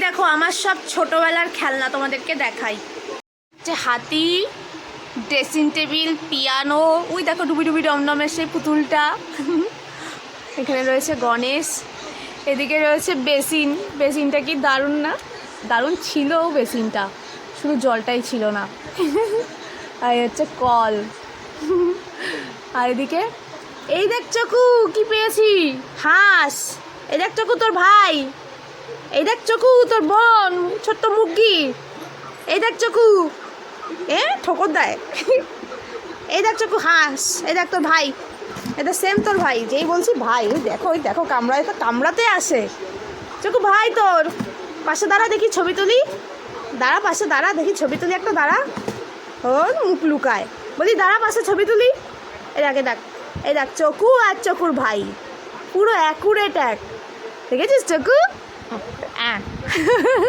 দেখো আমার সব ছোটবেলার খেলনা তোমাদেরকে দেখাই, যে হাতি, ড্রেসিং টেবিল, পিয়ানো, ওই দেখো ডুবি ডুবি ডমডমের সেই পুতুলটা, এখানে রয়েছে গণেশ, এদিকে রয়েছে বেসিন। বেসিনটা কি দারুণ না? দারুণ ছিল বেসিনটা, শুধু জলটাই ছিল না। আর হচ্ছে কল। আর এদিকে এই দেখ চকু, কি পেয়েছি? হাঁস। এই দেখ চকু তোর ভাই, এই দেখ চকু তোর বোন, ছোট্ট মুরগি। এই দেখ চকু, ঠোকর দেয়। এই দেখ চকু হাঁস, এই দেখ তোর ভাই, এটা সেম তোর ভাই, যেই বলছি ভাই, ওই দেখো কামড়ায়, তো কামড়াতে আসে। চকু ভাই তোর পাশে দাঁড়া, দেখি ছবি তুলি। দাঁড়া, পাশে দাঁড়া, দেখি ছবি তুলি একটা, দাঁড়া। ওর মুখ লুকায়, বলি দাঁড়া পাশে ছবি তুলি। এই দেখ, এই দেখ চকু আর চকুর ভাই, পুরো অ্যাকুরেট এক। দেখেছিস চকু?